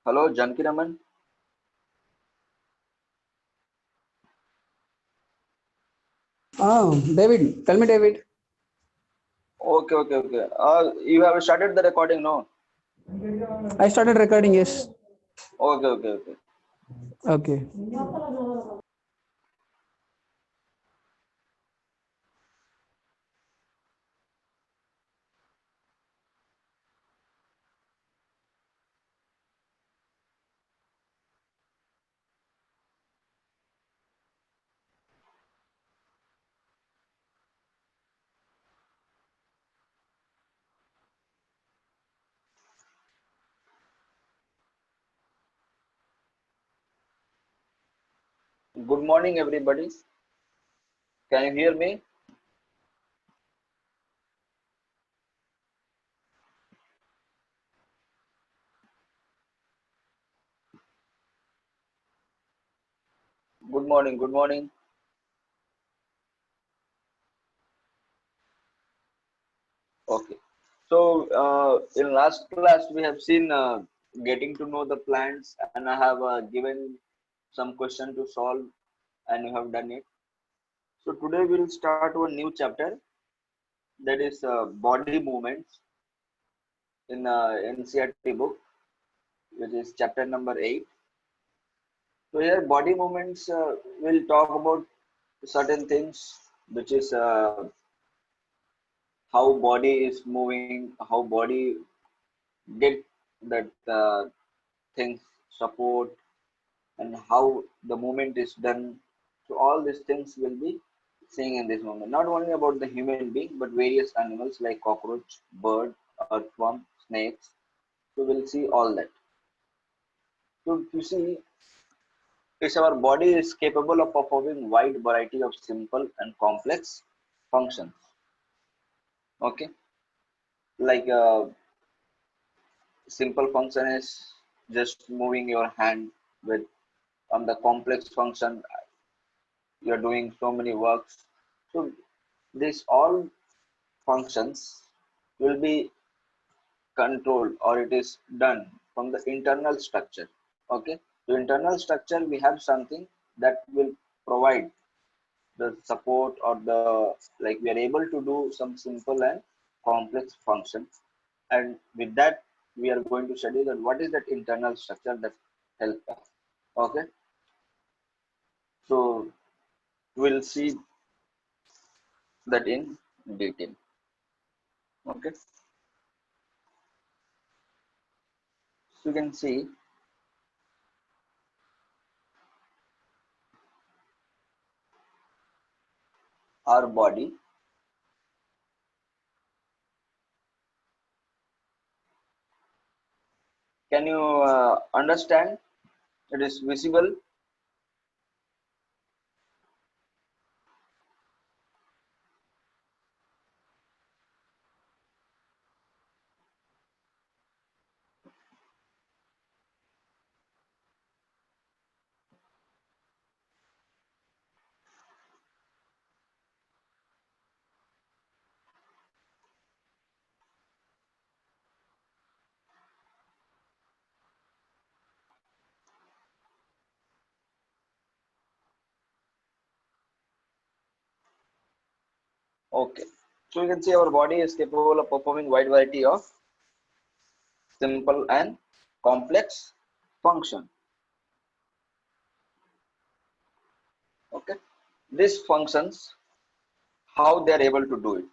Hello, Janki Raman. David, tell me, David. Okay. You have started the recording, no? I started recording, yes. Okay. Okay. Good morning, everybody. Can you hear me? Good morning. Okay. So, in last class, we have seen getting to know the plants, and I have given some question to solve, and you have done it. So, today we'll start one new chapter that is body movements in NCRT book, which is chapter number 8. So, here, body movements will talk about certain things, which is how body is moving, how body get that things support, and how the movement is done. So all these things will be seeing in this moment. Not only about the human being, but various animals like cockroach, bird, earthworm, snakes. So we'll see all that. So you see, is our body is capable of performing wide variety of simple and complex functions. Okay, like simple function is just moving your hand with on the complex function you're doing so many works. So these all functions will be controlled or it is done from the internal structure. Okay, the internal structure we have something that will provide the support or the like we are able to do some simple and complex functions, and with that we are going to study that what is that internal structure that help us. Okay, so we'll see that in detail. Okay, so you can see our body. Can you understand? It is visible. Okay, so you can see our body is capable of performing wide variety of simple and complex function. Okay, these functions, how they are able to do it.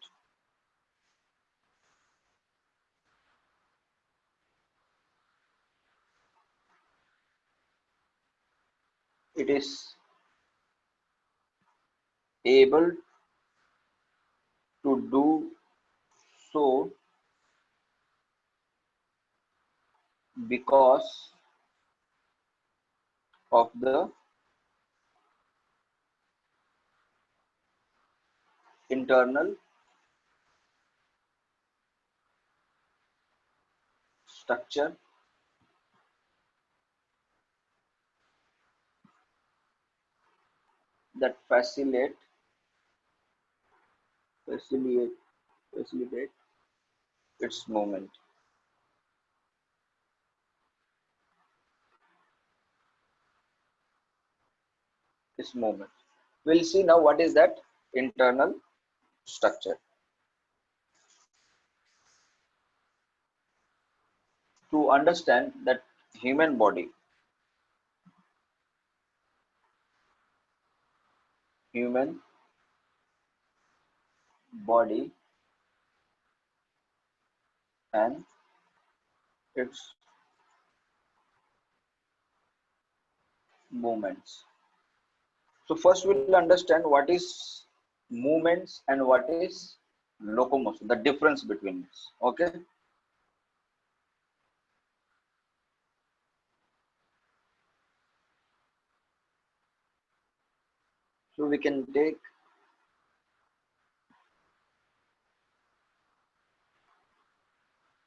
It is able to do so because of the internal structure that facilitate facilitate its movement. is movement. We'll see now what is that internal structure. To understand that human body, human body and its movements. So first we'll understand what is movements and what is locomotion, the difference between this. Okay. So we can take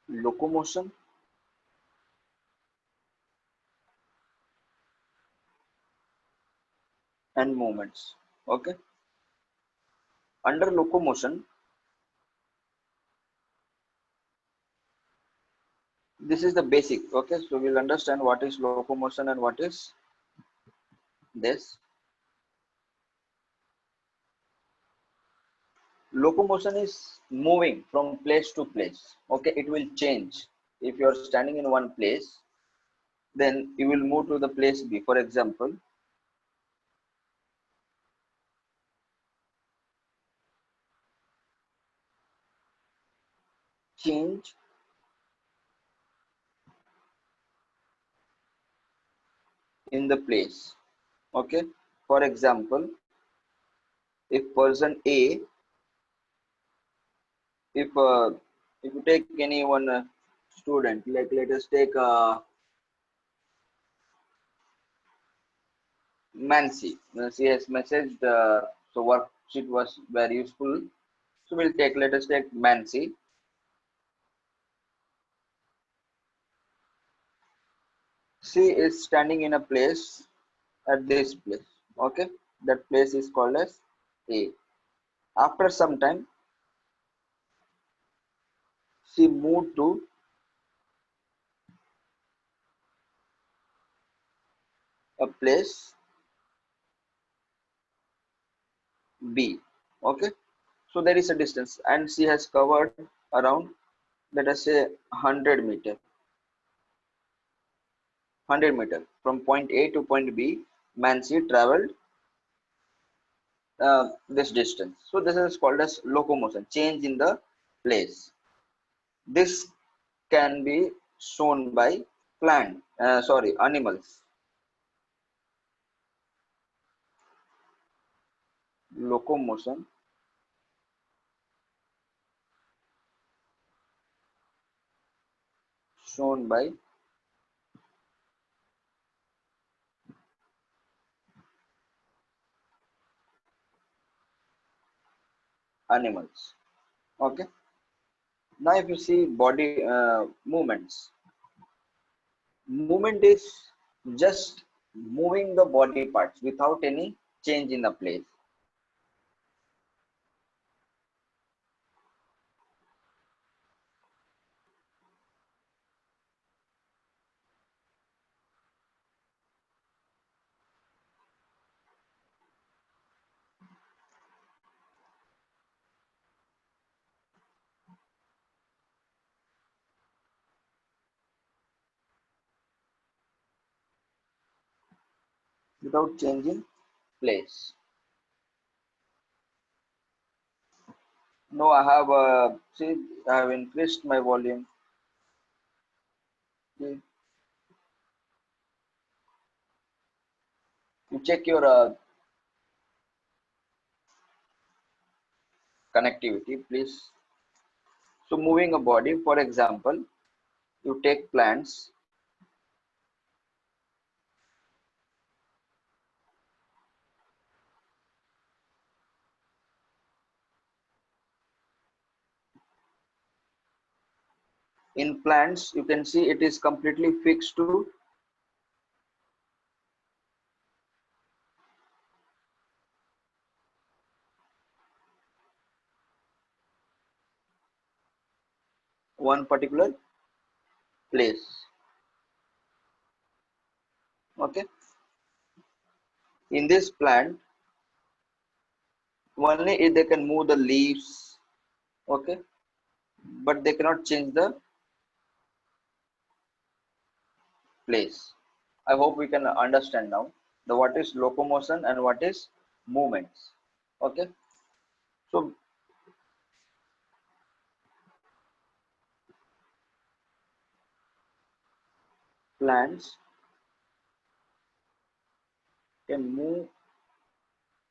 locomotion and movements. Okay. Under locomotion, this is the basic. Okay. So we'll understand what is locomotion and what is this. Locomotion is moving from place to place. Okay. It will change. If you're standing in one place, then you will move to the place B. For example, change in the place. Okay. For example, if person A, if you take any one student, like let us take Mansi. She has messaged, so worksheet was very useful. So we'll take, let us take Mansi. She is standing in a place at this place. Okay, that place is called as A. After some time, she moved to a place B. Okay, so there is a distance, and she has covered around, let us say, 100 meter from point A to point B. Mansi traveled this distance. So this is called as locomotion, change in the place. This can be shown by animals. Locomotion shown by animals. Okay. Now if you see body movement is just moving the body parts without any change in the place. Without changing place. No, I have see, I have increased my volume. See, you check your connectivity, please. So moving a body, for example, you take plants. In plants, you can see it is completely fixed to one particular place. Okay. In this plant, only if they can move the leaves, okay, but they cannot change the place. I hope we can understand now the what is locomotion and what is movements. Okay, so plants can move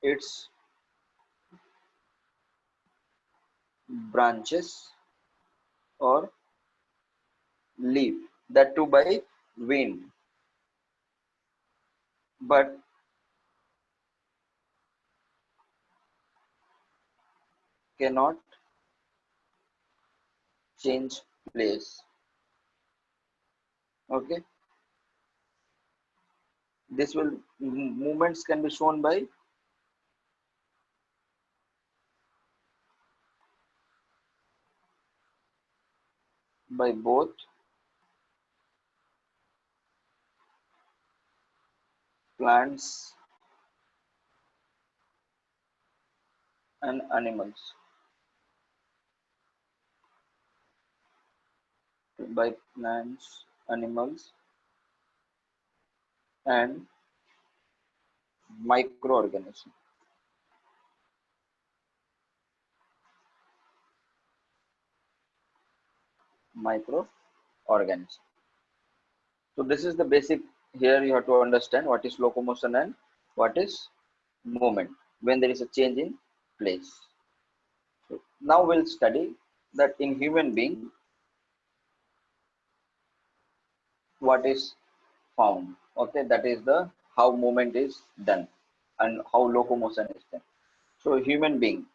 its branches or leaf, that too by wind, but cannot change place. Okay, this will movements can be shown by both plants and animals. By plants, animals, and microorganisms. Microorganisms. So this is the basic. Here you have to understand what is locomotion and what is movement when there is a change in place. So now we'll study that in human being what is found. Okay, that is the how movement is done and how locomotion is done. So human being,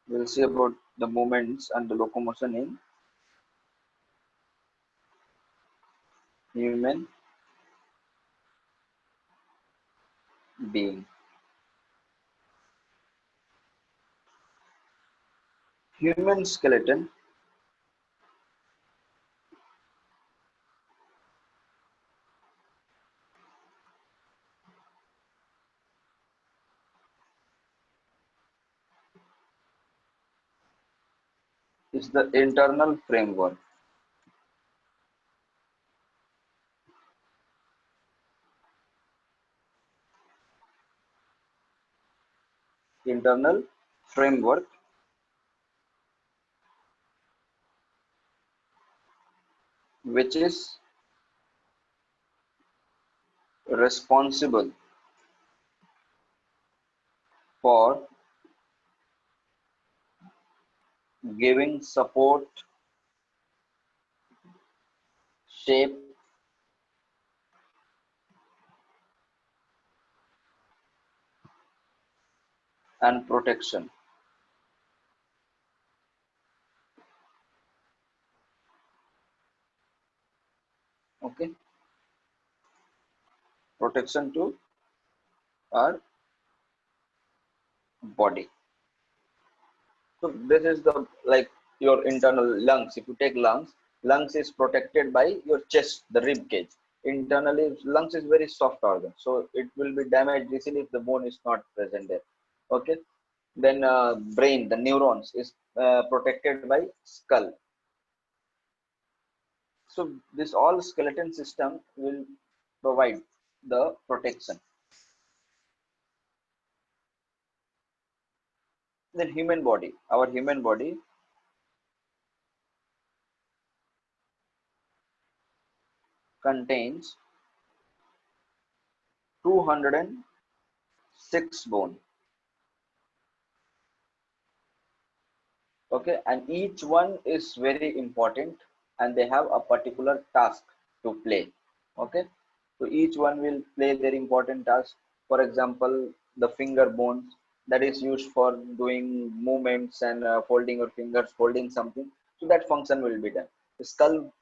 we'll see about the movements and the locomotion in human being. Human skeleton is the internal framework. Internal framework which is responsible for giving support, shape, and protection. Okay, protection to our body. So this is the like your internal lungs. If you take lungs, lungs is protected by your chest, the rib cage. Internally lungs is very soft organ, so it will be damaged easily if the bone is not present there. Okay, then brain, the neurons is protected by skull. So this all skeleton system will provide the protection. Then human body, our human body contains 206 bone. Okay, and each one is very important and they have a particular task to play. Okay, so each one will play their important task. For example, the finger bones, that is used for doing movements and folding your fingers, holding something, so that function will be done. The skull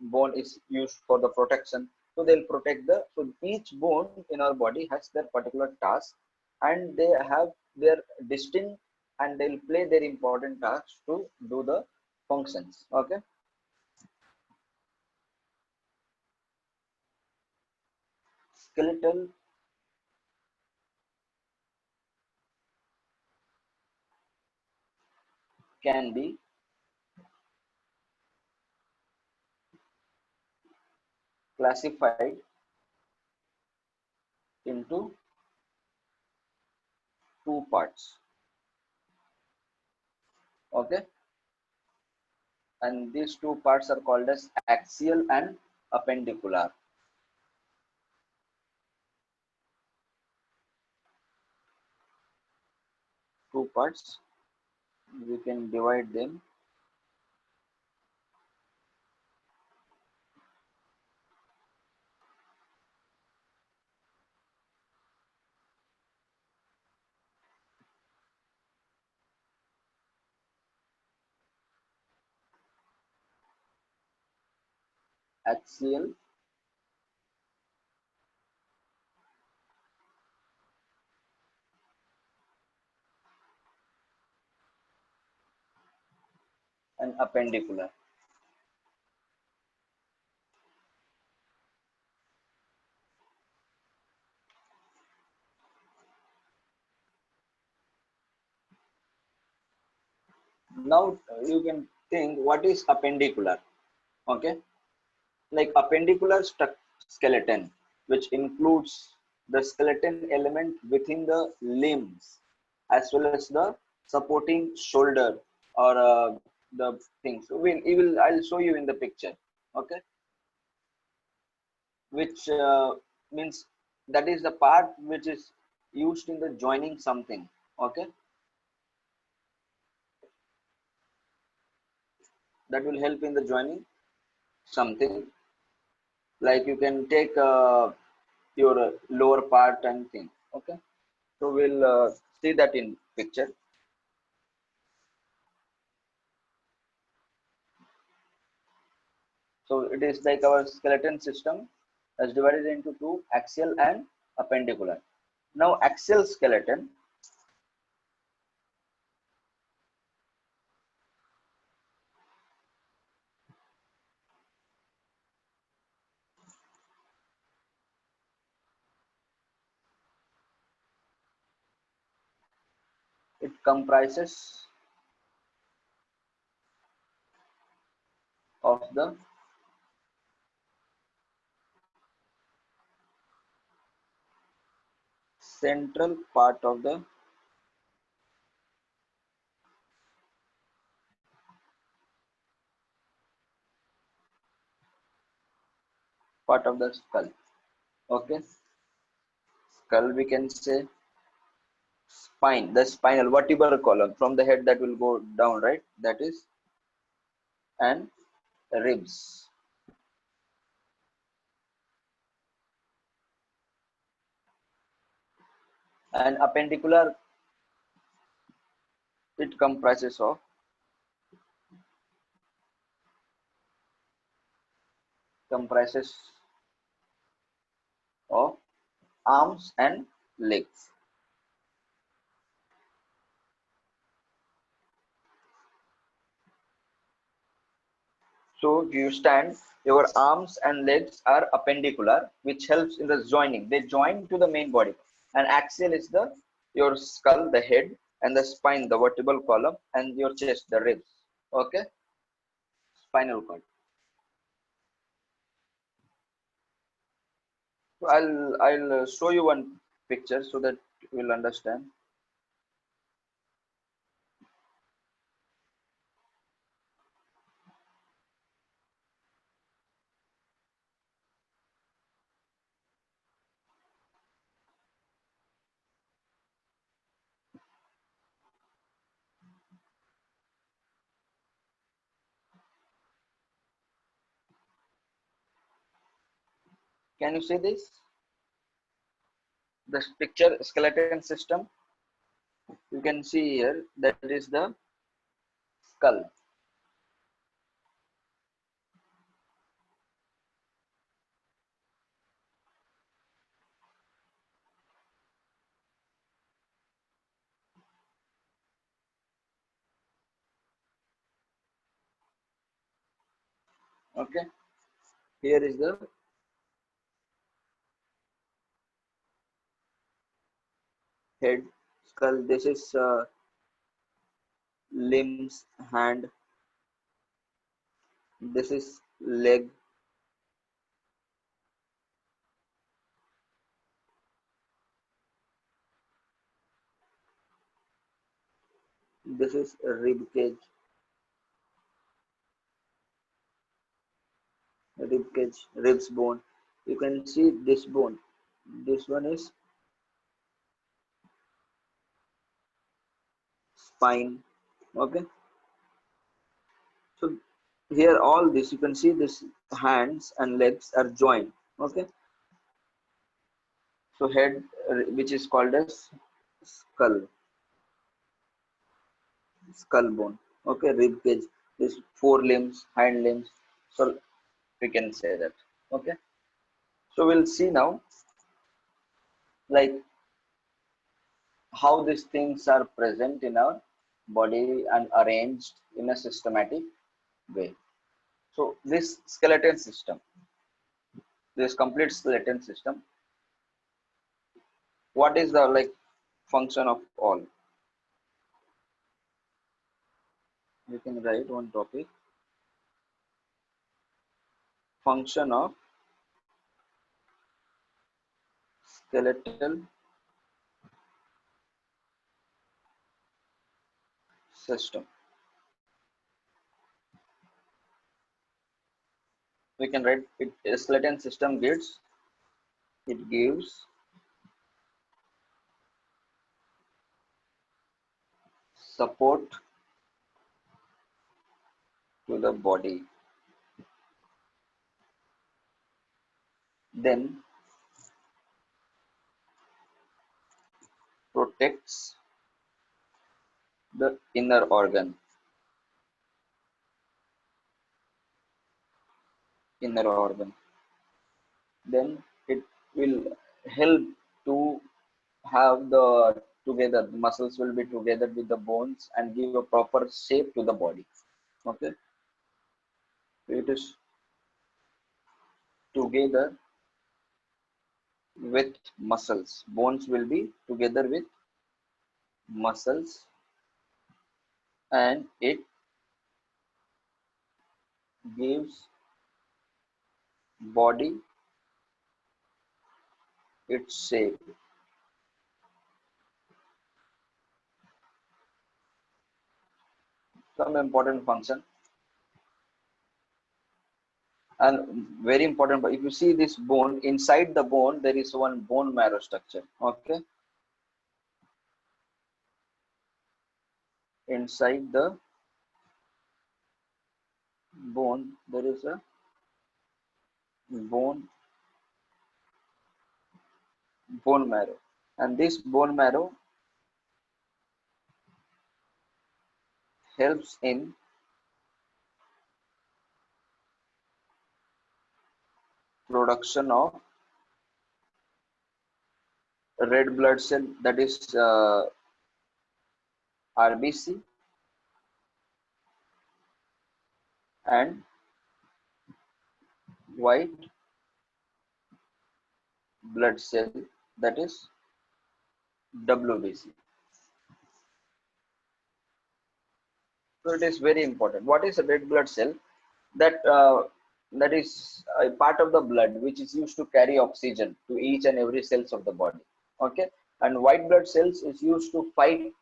bone is used for the protection, so they'll protect the. So each bone in our body has their particular task and they have their distinct and they'll play their important tasks to do the functions. Okay, skeletal can be classified into two parts. Okay, and these two parts are called as axial and appendicular. Two parts, we can divide them. Axial and appendicular. Now you can think what is appendicular. Okay, like appendicular skeleton, which includes the skeleton element within the limbs as well as the supporting shoulder or the things. So I'll show you in the picture. Okay, which means that is the part which is used in the joining something. Okay, that will help in the joining something, like you can take your lower part and thing. Okay, so we'll see that in picture. So it is like our skeleton system is divided into two, axial and appendicular. Now axial skeleton, it comprises of the central part of the skull. Okay, skull we can say, spine, the spinal vertebral column from the head that will go down, right? That is, and ribs. And appendicular, it comprises of arms and legs. So you stand, your arms and legs are appendicular, which helps in the joining. They join to the main body. And axial is the your skull, the head, and the spine, the vertebral column, and your chest, the ribs. Okay, spinal cord. So I'll show you one picture so that you will understand. Can you see this? This picture skeleton system. You can see here that is the skull. Okay, here is the head, skull. This is limbs, hand. This is leg. This is rib cage. Rib cage, ribs bone. You can see this bone. This one is spine. Okay. So here all this you can see this hands and legs are joined. Okay. So head, which is called as skull, skull bone. Okay, rib cage. This four limbs, hind limbs. So we can say that. Okay. So we'll see now, like how these things are present in our body and arranged in a systematic way. So this skeleton system, this complete skeleton system, what is the like function of all? You can write one topic, function of skeletal system. We can write it. A skeleton system gives support to the body, then protects the inner organ. Then it will help to have the together, the muscles will be together with the bones and give a proper shape to the body. Okay, it is together with muscles. Bones will be together with muscles, and it gives body its shape. Some important function, and very important, but if you see this bone, inside the bone there is one bone marrow structure. Okay, inside the bone there is a bone bone marrow, and this bone marrow helps in production of red blood cell, that is RBC, and white blood cell, that is WBC. So it is very important. What is a red blood cell? That is a part of the blood which is used to carry oxygen to each and every cells of the body. Okay, and white blood cells is used to fight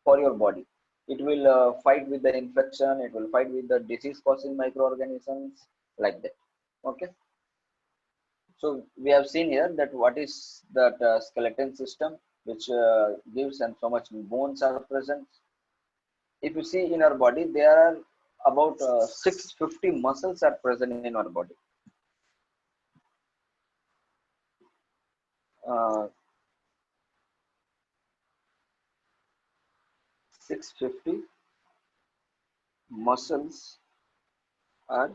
for your body. It will fight with the infection. It will fight with the disease causing microorganisms, like that. Okay, so we have seen here that what is that skeleton system which gives, and so much bones are present. If you see in our body, there are about 650 muscles are present in our body. 650 muscles are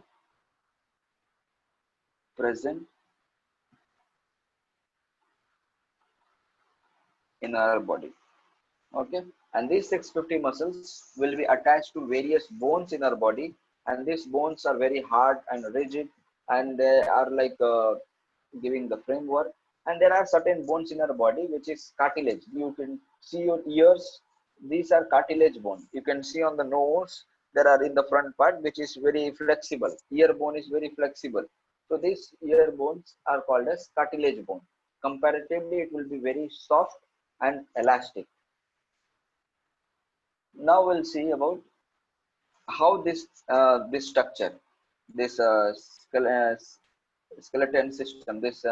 present in our body. Okay, and these 650 muscles will be attached to various bones in our body, and these bones are very hard and rigid, and they are like giving the framework. And there are certain bones in our body which is cartilage. You can see your ears, these are cartilage bone. You can see on the nose, there are in the front part, which is very flexible. Ear bone is very flexible. So these ear bones are called as cartilage bone. Comparatively, it will be very soft and elastic. Now we'll see about how this structure, this skeleton system, this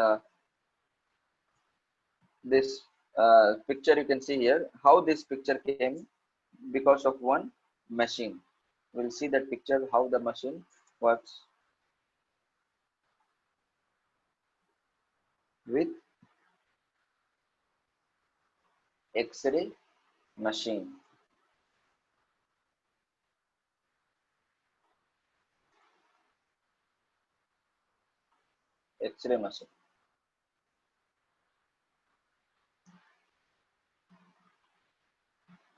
picture you can see here, how this picture came because of one machine. We'll see that picture, how the machine works with X-ray machine. X-ray machine.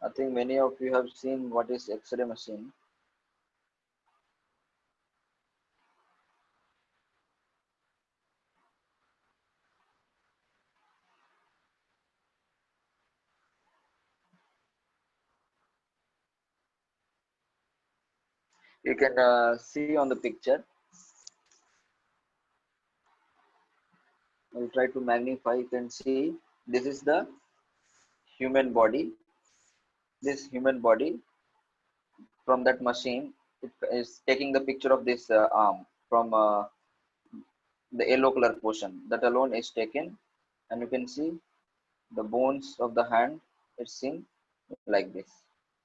I think many of you have seen what is X-ray machine. You can see on the picture. I'll try to magnify. You can see this is the human body. This human body, from that machine, it is taking the picture of this arm from the yellow color portion. That alone is taken, and you can see the bones of the hand is seen like this.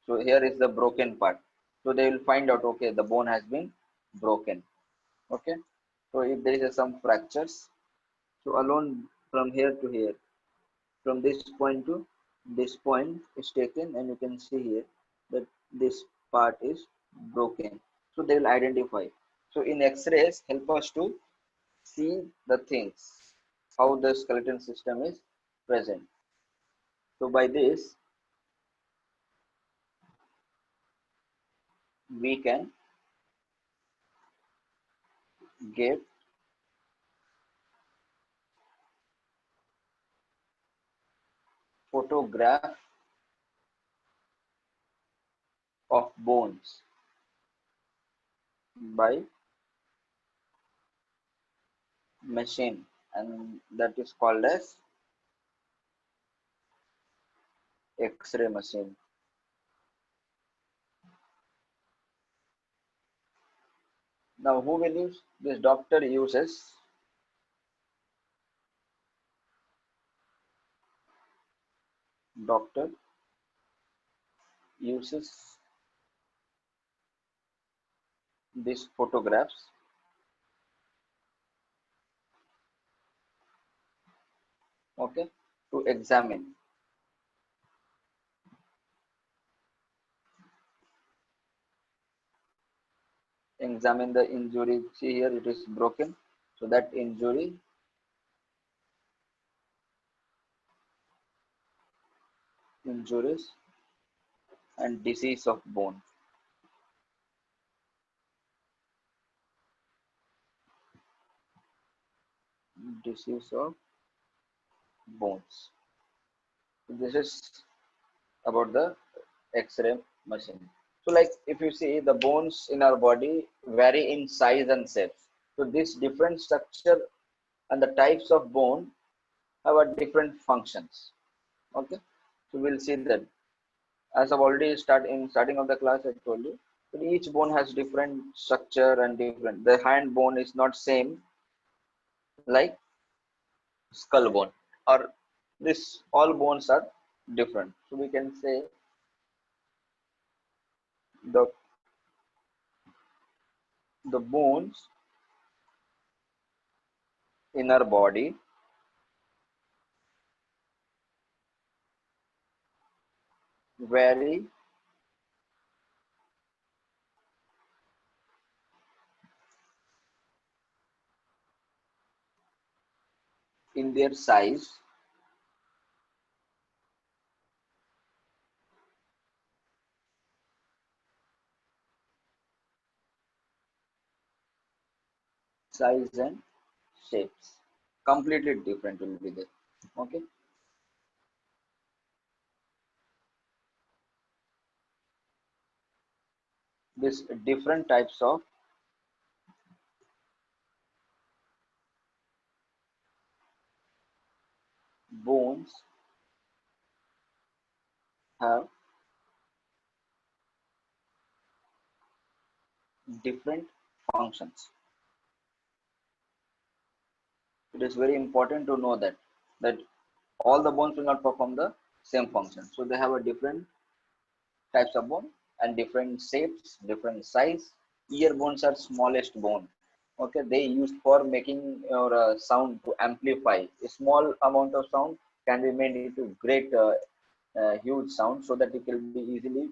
So here is the broken part. So they will find out, okay, the bone has been broken. Okay, so if there is some fractures, so alone from here to here, from this point to this point is taken, and you can see here that this part is broken. So they will identify. So in X-rays help us to see the things, how the skeleton system is present. So by this we can get photograph of bones by machine, and that is called as X-ray machine. Now who will use this? Doctor uses doctor uses these photographs, okay, to examine the injury. See here, it is broken. So that injuries and disease of bone. Disease of bones. This is about the X-ray machine. So like if you see, the bones in our body vary in size and shapes. So this different structure and the types of bone have a different functions. Okay, so we'll see that. As I've already starting of the class, I told you that each bone has different structure and different. The hand bone is not same like skull bone, or this all bones are different. So we can say the bones in our body vary in their size and shapes. Completely different will be there. Okay. This different types of bones have different functions. It is very important to know that all the bones will not perform the same function. So they have a different types of bone and different shapes, different size. Ear bones are smallest bone. Okay, they used for making your sound to amplify. A small amount of sound can be made into great, huge sound, so that it will be easily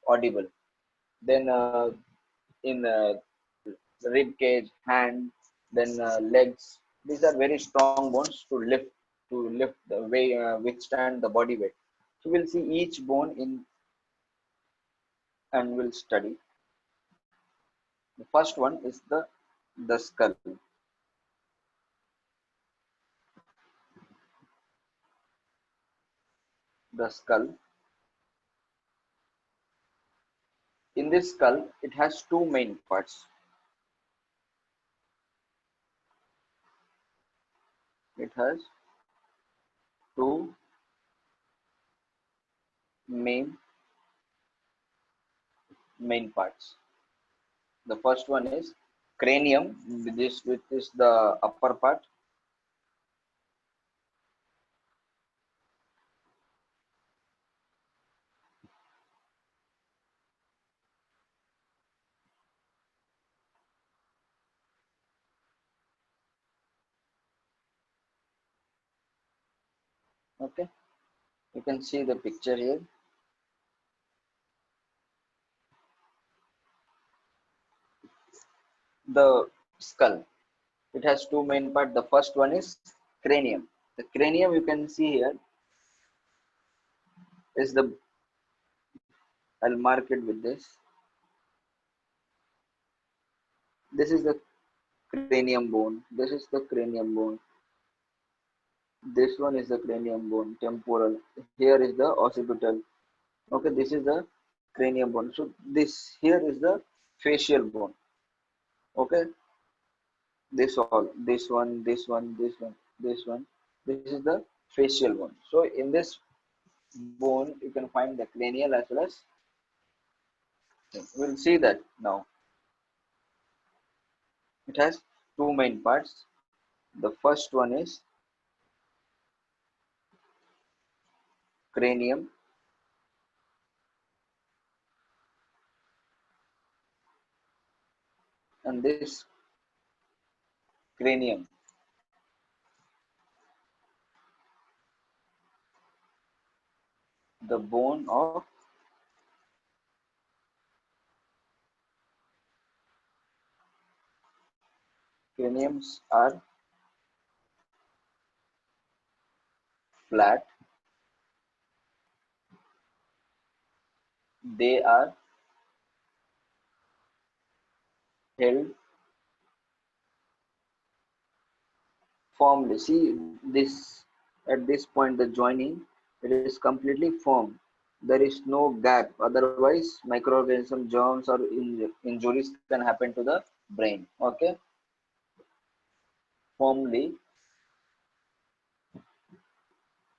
audible. Then in rib cage, hand, then legs. These are very strong bones to lift the way, withstand the body weight. So we'll see each bone in and we'll study. The first one is the skull. The skull. In this skull, it has two main parts. It has two main parts. The first one is cranium, which is the upper part. Okay, you can see the picture here. The skull. It has two main parts. The first one is cranium. The cranium you can see here is the. I'll mark it with this. This is the cranium bone. This is the cranium bone. This one is the cranium bone, temporal. Here is the occipital. Okay, this is the cranium bone. So this here is the facial bone. Okay, this all, this one, this one, this one, this one. This is the facial bone. So in this bone, you can find the cranial as well as. We'll see that now. It has two main parts. The first one is cranium, and this cranium, the bone of craniums are flat. They are held firmly. See this, at this point, the joining, it is completely firm. There is no gap. Otherwise, microorganism, germs, or injuries can happen to the brain. Okay, firmly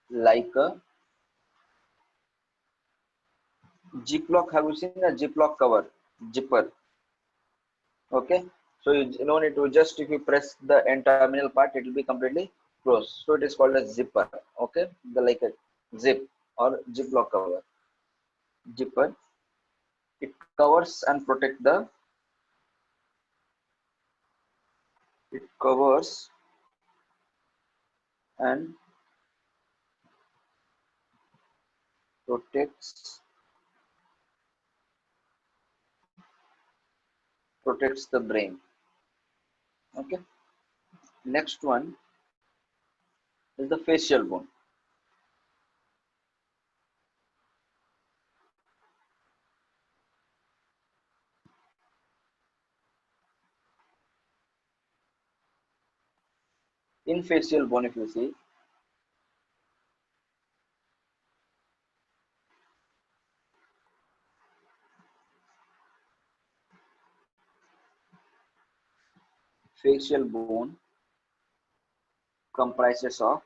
like a Ziploc. Have you seen a Ziploc cover? Zipper. Okay, so you don't need to, just if you press the end terminal part, it will be completely closed. So it is called a zipper. Okay, the like a zip or Ziploc cover. Zipper. It covers and protect the. It covers and protects the brain. Okay. Next one is the facial bone. In facial bone, if you see, facial bone comprises of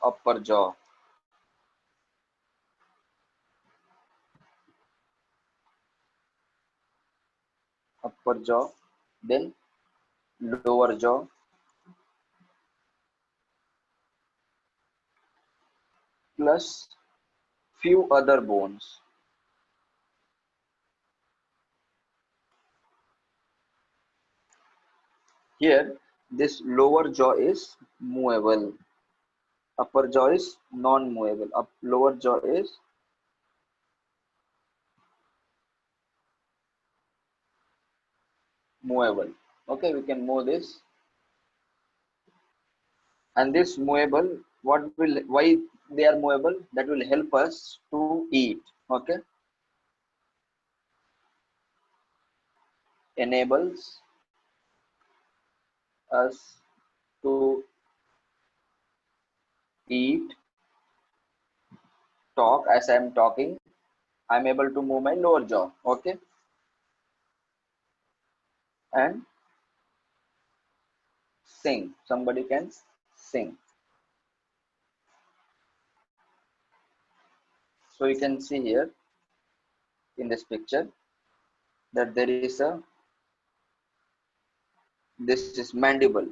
upper jaw, then lower jaw, plus few other bones. Here, this lower jaw is movable. Upper jaw is non-movable. Lower jaw is movable. Okay, we can move this. And this movable, why they are movable? That will help us to eat. Okay, enables us to eat, talk. As I am talking, I am able to move my lower jaw. Okay, and sing. Somebody can sing. So you can see here in this picture that there is this is mandible.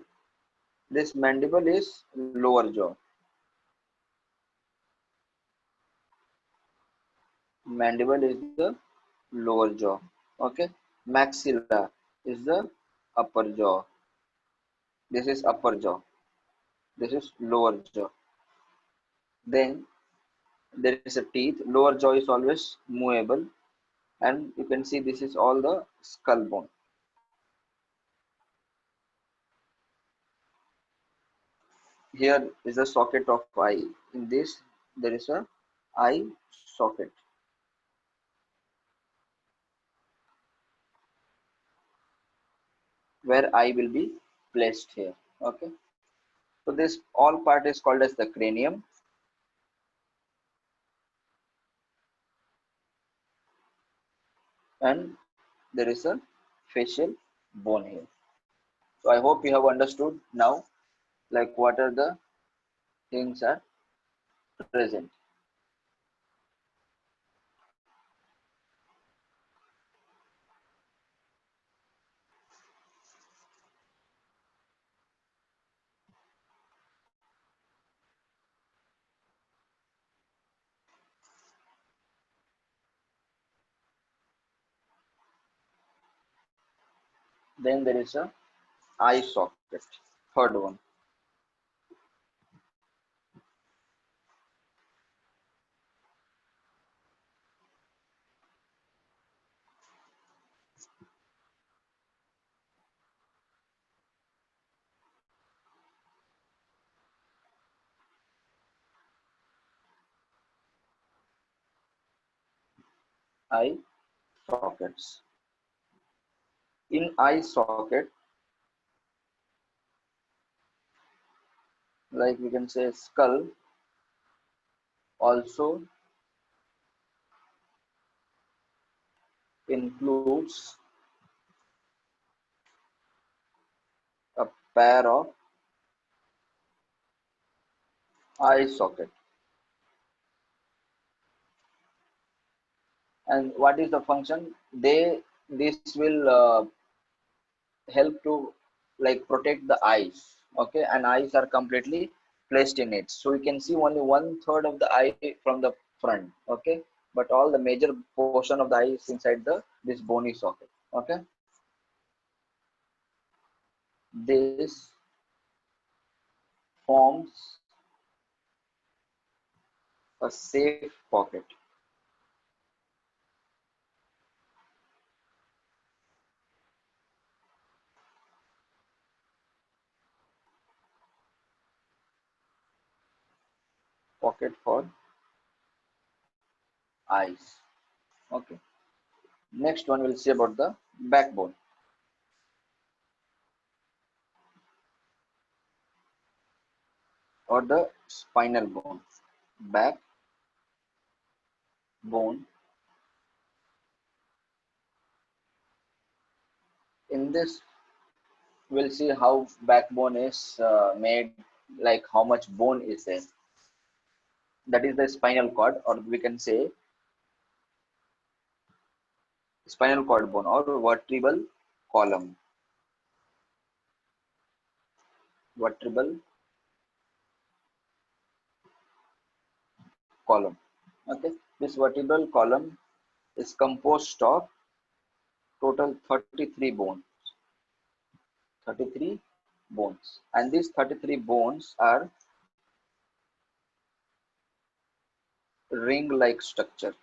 This mandible is lower jaw. Mandible is the lower jaw. Okay, maxilla is the upper jaw. This is upper jaw. This is lower jaw. Then there is a teeth. Lower jaw is always movable, and you can see this is all the skull bone. Here is a socket of eye. In this there is a eye socket where eye will be placed here. Okay, so this all part is called as the cranium, and there is a facial bone here. So I hope you have understood now, like what are the things are present. Then there is a eye socket, third one. Eye sockets. In eye socket, like we can say skull also includes a pair of eye socket. And what is the function? This will help to like protect the eyes. Okay, and eyes are completely placed in it, so we can see only 1/3 of the eye from the front. Okay, but all the major portion of the eye is inside the this bony socket. Okay, this forms a safe pocket for eyes. Okay, next one we'll see about the backbone or the spinal bone. Backbone In this, we'll see how backbone is made, like how much bone is there. That is the spinal cord, or we can say spinal cord bone or vertebral column. Vertebral column. Okay, this vertebral column is composed of total 33 bones. 33 bones, and these 33 bones are ring-like structure.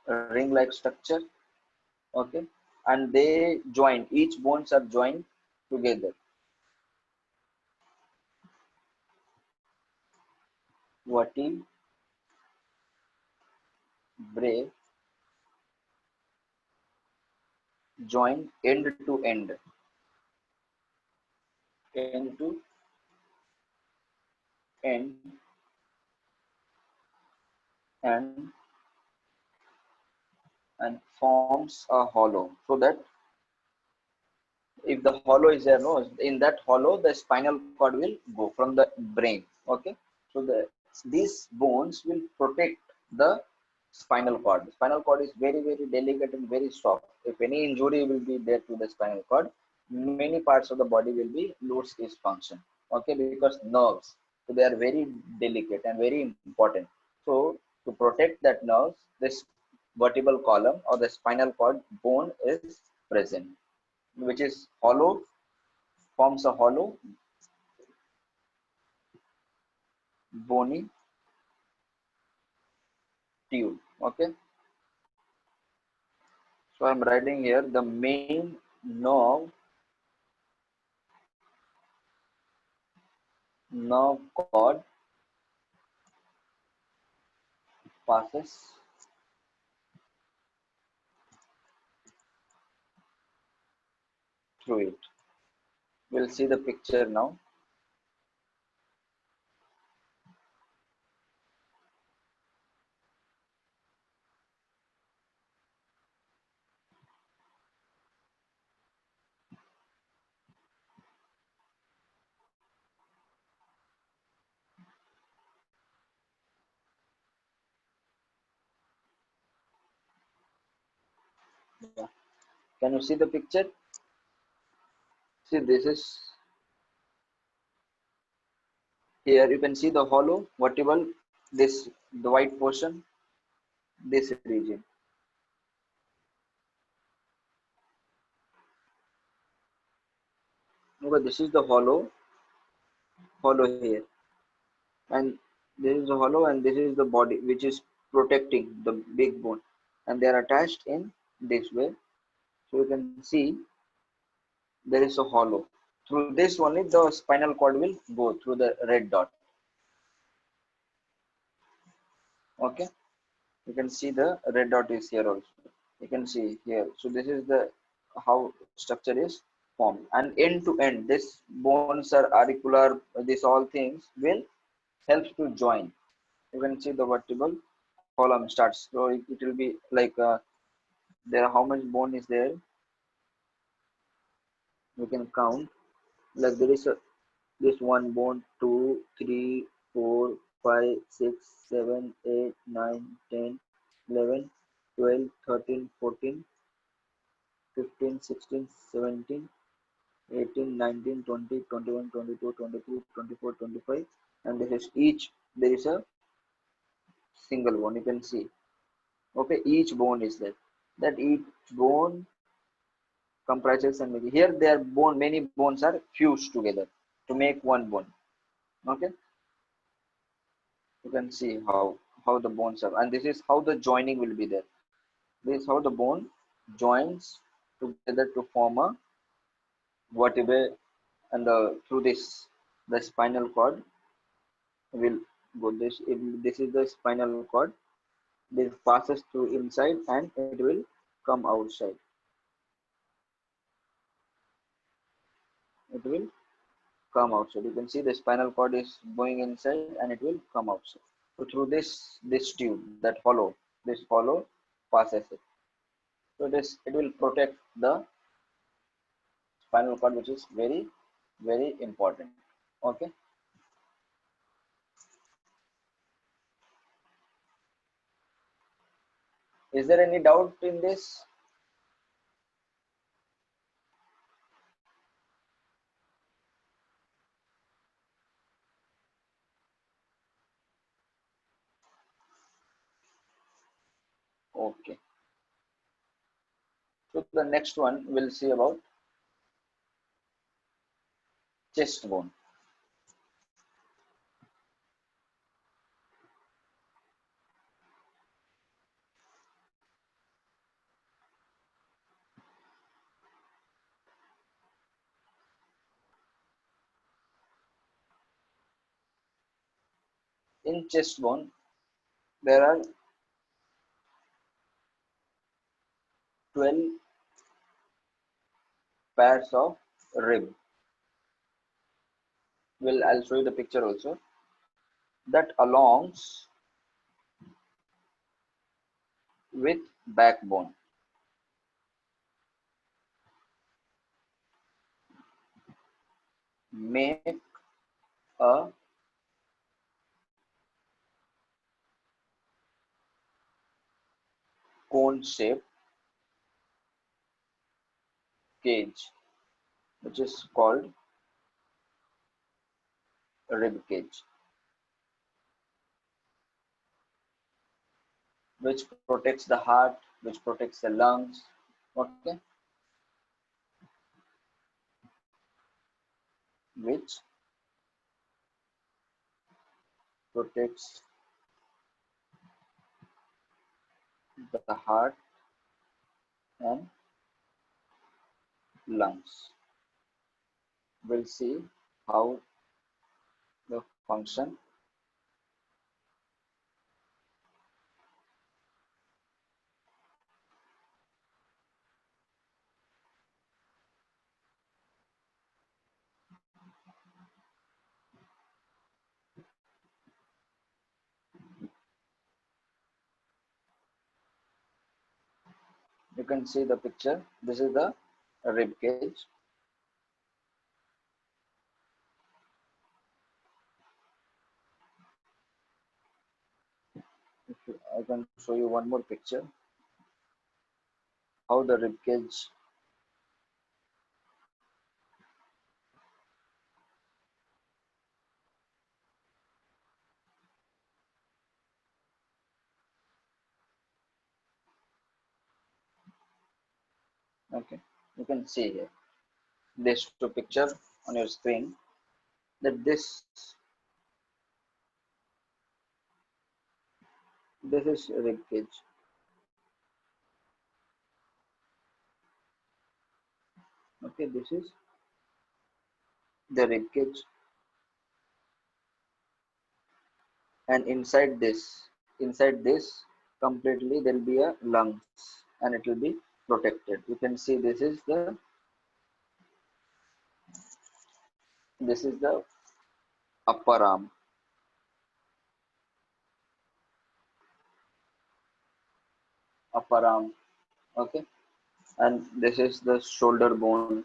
Ring-like structure. Okay, and they join. Each bones are joined together. Vertebrae join end to end to end, and forms a hollow. So that if the hollow is there, no, in that hollow the spinal cord will go from the brain. Okay, so these bones will protect the spinal cord. The spinal cord is very, very delicate and very soft. If any injury will be there to the spinal cord, many parts of the body will be lose its function. Okay, because nerves, so they are very delicate and very important. So to protect that nerves, this vertebral column or the spinal cord bone is present, which is hollow, forms a hollow bony tube. Okay, so I'm writing here the main nerve cord passes through it. We'll see the picture now. Yeah. Can you see the picture? See, this is here. You can see the hollow vertebral. This the white portion. This region. Okay, this is the hollow here, and this is the hollow, and this is the body, which is protecting the big bone, and they are attached in this way. So you can see there is a hollow. Through this only the spinal cord will go through the red dot. Okay, you can see the red dot is here also. You can see here. So this is the how structure is formed, and end to end this bones are auricular. These all things will help to join. You can see the vertebral column starts. So it will be like there. How much bone is there? You can count. Like there is a this one bone, 2, 3, 4, 5, 6, 7, 8, 9, 10, 11, 12, 13, 14, 15, 16, 17, 18, 19, 20, 21, 22, 23, 24, 25, and this is each, there is a single bone, you can see. Okay, each bone is there. That each bone comprises, and here their bone, many bones are fused together to make one bone. Okay, you can see how the bones are, and this is how the joining will be there. This is how the bone joins together to form a vertebrae, and through this the spinal cord will go. This is the spinal cord. This passes through inside and it will come outside. It will come outside. You can see the spinal cord is going inside and it will come outside. So through this tube, that hollow, this hollow, passes it. So it will protect the spinal cord, which is very, very important. Okay. Is there any doubt in this? Okay. So the next one we'll see about chest bone. In chest bone, there are 12 pairs of rib. I'll show you the picture also. That alongs with backbone make a cone shaped cage, which is called rib cage, which protects the heart, which protects the lungs. Okay, which protects the heart and lungs. We'll see how the function. You can see the picture. This is the rib cage. I can show you one more picture. How the rib cage. Okay, you can see here. This to picture on your screen that this is rib cage. Okay, this is the rib cage, and inside this completely there will be a lungs, and it will be protected. You can see this is the upper arm. Okay, and this is the shoulder bone.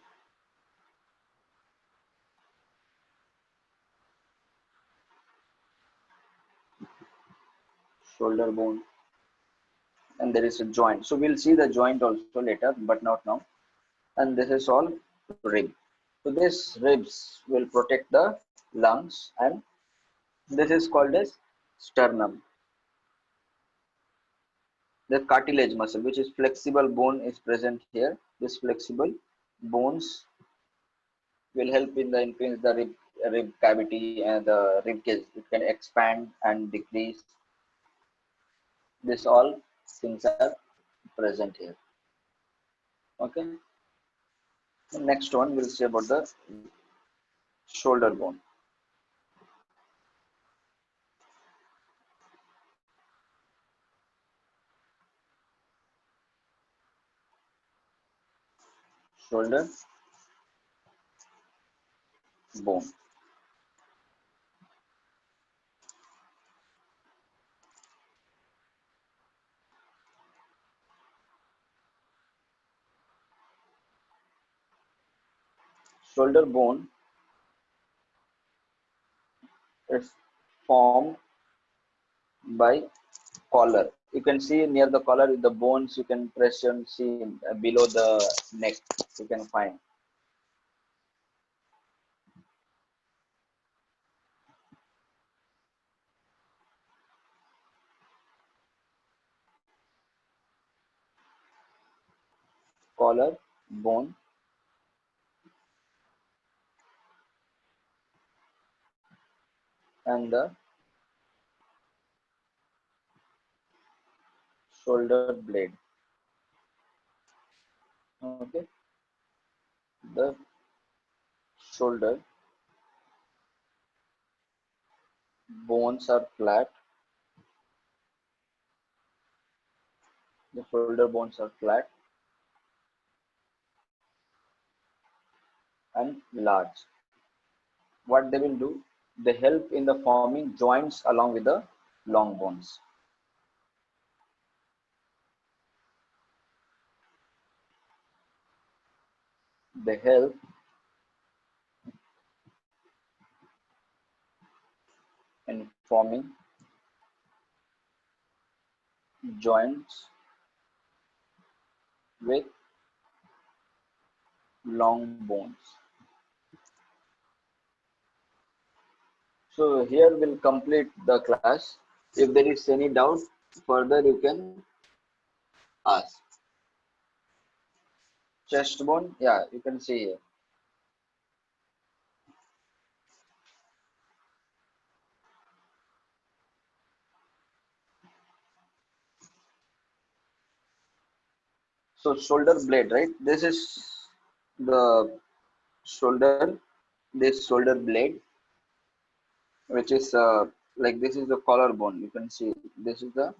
Shoulder bone, and there is a joint. So we'll see the joint also later, but not now. And this is all rib. So this ribs will protect the lungs, and this is called as sternum. The cartilage muscle, which is flexible bone, is present here. This flexible bones will help in the increase the rib cavity and the rib cage. It can expand and decrease. This all things are present here. Okay. The next one we'll see about the shoulder bone. Shoulder bone. shoulder bone is formed by collar. You can see near the collar the bones you can press and see below the neck you can find. Collar bone and the shoulder blade. Okay, the shoulder bones are flat. The shoulder bones are flat and large. What they will do? They help in the forming joints along with the long bones. They help in forming joints with long bones. So here we'll complete the class. If there is any doubt further, you can ask. Chest bone, yeah, you can see here. So shoulder blade, right? This is the shoulder, this shoulder blade, which is like this is the collarbone. You can see this is the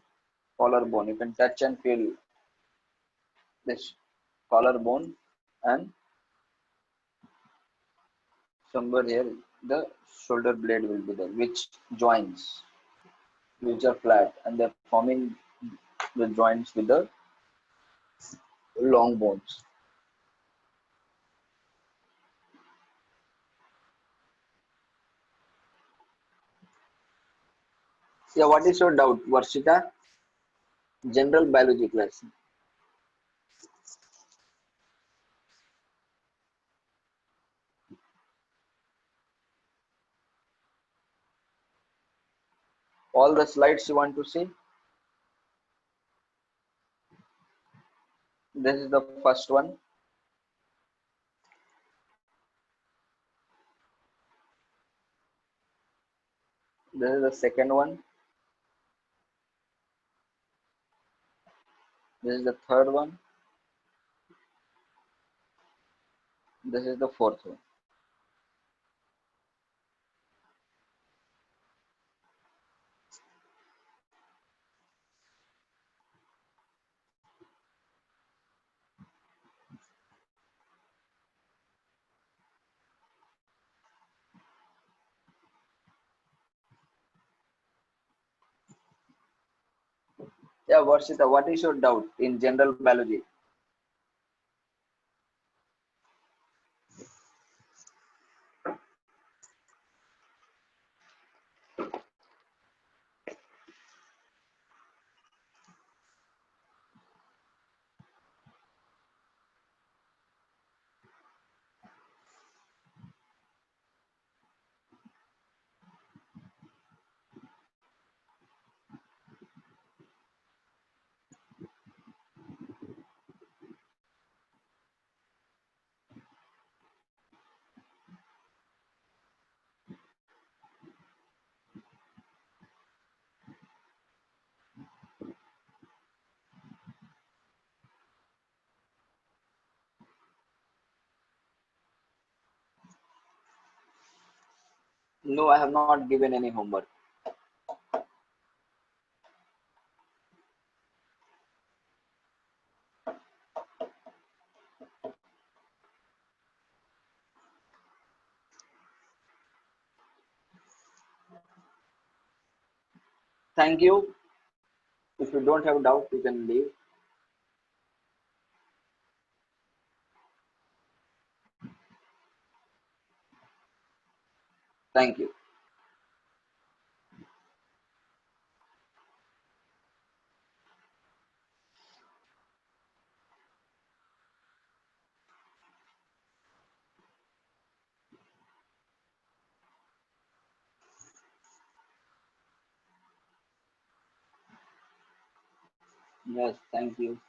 collarbone. You can touch and feel this collarbone, and somewhere here the shoulder blade will be there, which joins, which are flat, and they're forming the joints with the long bones. Yeah, what is your doubt, Varshita? General biology class. All the slides you want to see? This is the first one. This is the second one. This is the third one. This is the fourth one. Yeah, Varshita, what is your doubt in general biology? No, I have not given any homework. Thank you. If you don't have doubt, you can leave. Thank you. Yes, thank you.